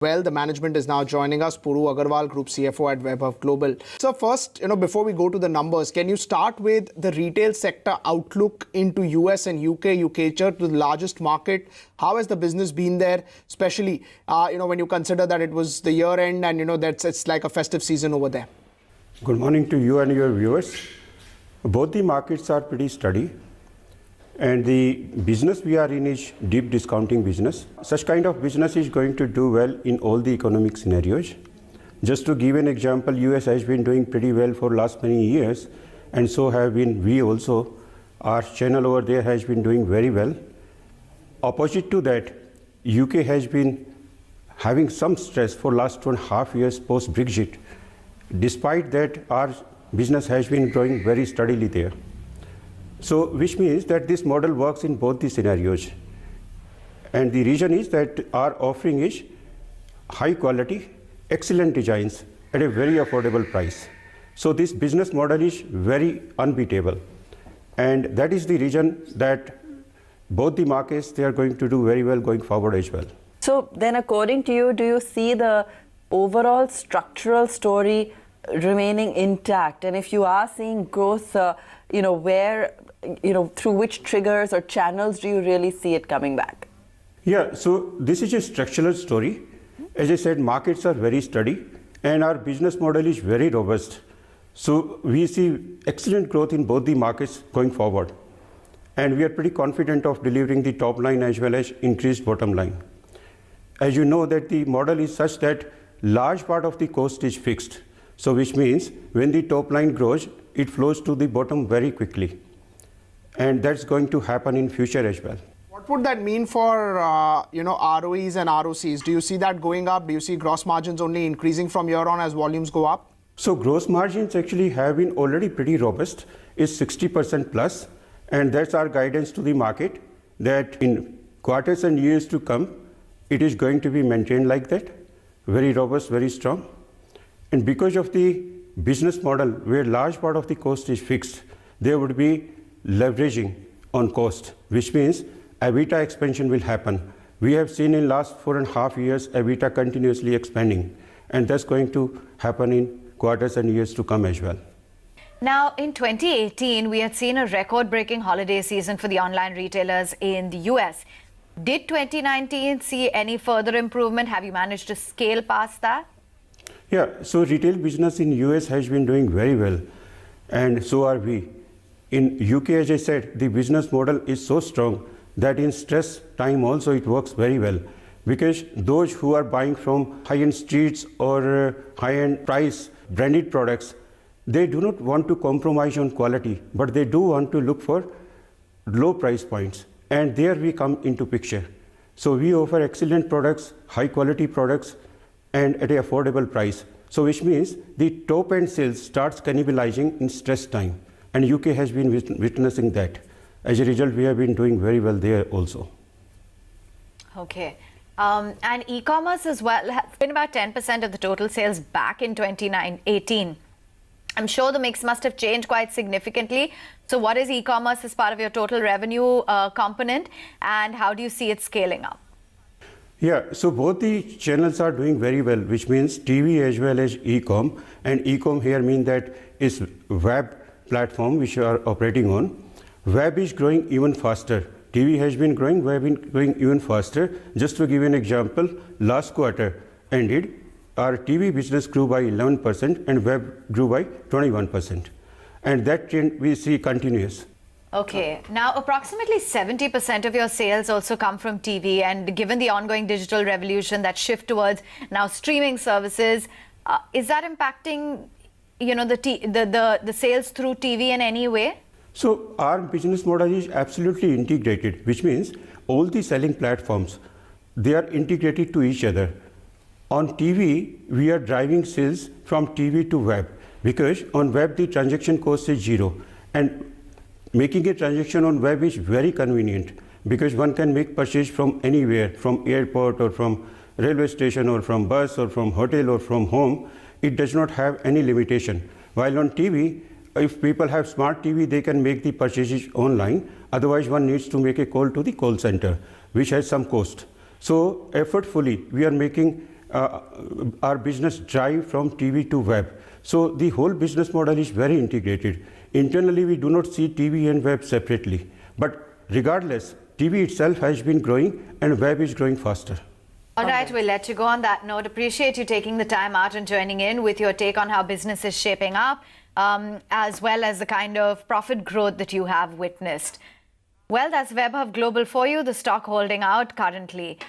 Well, the management is now joining us. Puru Aggarwal, Group CFO at Vaibhav Global. So first, before we go to the numbers, can you start with the retail sector outlook into US and UK? You cater to the largest market. How has the business been there, especially, when you consider that it was the year end and, it's like a festive season over there? Good morning to you and your viewers. Both the markets are pretty steady. And the business we are in is deep discounting business. Such kind of business is going to do well in all the economic scenarios. Just to give an example, US has been doing pretty well for last many years, and so have been we also. Our channel over there has been doing very well. Opposite to that, UK has been having some stress for last 2.5 years post-Brexit. Despite that, our business has been growing very steadily there. So, which means that this model works in both the scenarios. And the reason is that our offering is high quality, excellent designs at a very affordable price. So, this business model is very unbeatable. And that is the reason that both the markets, they are going to do very well going forward as well. So, then according to you, do you see the overall structural story remaining intact? And if you are seeing growth, where, through which triggers or channels do you really see it coming back? Yeah, so this is a structural story. As I said, markets are very steady and our business model is very robust. So we see excellent growth in both the markets going forward. And we are pretty confident of delivering the top line as well as increased bottom line. As you know that the model is such that large part of the cost is fixed. So which means when the top line grows, it flows to the bottom very quickly. And that's going to happen in future as well. What would that mean for, ROEs and ROCs? Do you see that going up? Do you see gross margins only increasing from here on as volumes go up? So gross margins actually have been already pretty robust, is 60% plus. And that's our guidance to the market that in quarters and years to come, it is going to be maintained like that. Very robust, very strong. And because of the business model where large part of the cost is fixed, there would be leveraging on cost, which means EBITDA expansion will happen. We have seen in last 4.5 years EBITDA continuously expanding, and that's going to happen in quarters and years to come as well. Now, in 2018, we had seen a record-breaking holiday season for the online retailers in the US. Did 2019 see any further improvement? Have you managed to scale past that? Yeah, so retail business in US has been doing very well, and so are we. In UK, as I said, the business model is so strong that in stress time also it works very well, because those who are buying from high-end streets or high-end price branded products, they do not want to compromise on quality, but they do want to look for low price points, and there we come into picture. So we offer excellent products, high quality products, and at an affordable price. So which means the top end sales starts cannibalizing in stress time. And UK has been witnessing that. As a result, we have been doing very well there also. Okay. And e-commerce as well has been about 10% of the total sales back in 2018. I'm sure the mix must have changed quite significantly. So what is e-commerce as part of your total revenue component, and how do you see it scaling up? Yeah, so both the channels are doing very well, which means TV as well as e-com. And e-com here means that is web platform which you are operating on. Web is growing even faster. TV has been growing, web been growing even faster. Just to give an example, last quarter ended, our TV business grew by 11% and web grew by 21%. And that trend we see continuous. Okay. Now, approximately 70% of your sales also come from TV, and given the ongoing digital revolution, that shift towards now streaming services, is that impacting the sales through TV in any way? So our business model is absolutely integrated, which means all the selling platforms, they are integrated to each other. On TV, we are driving sales from TV to web, because on web the transaction cost is zero, and making a transaction on web is very convenient, because one can make purchase from anywhere, from airport or from railway station or from bus or from hotel or from home. It does not have any limitation. While on TV, if people have smart TV, they can make the purchases online. Otherwise, one needs to make a call to the call center, which has some cost. So effortfully, we are making our business drive from TV to web. So the whole business model is very integrated. Internally, we do not see TV and web separately. But regardless, TV itself has been growing and web is growing faster. All right, we'll let you go on that note. Appreciate you taking the time out and joining in with your take on how business is shaping up, as well as the kind of profit growth that you have witnessed. Well, that's Vaibhav Global for you, the stock holding out currently.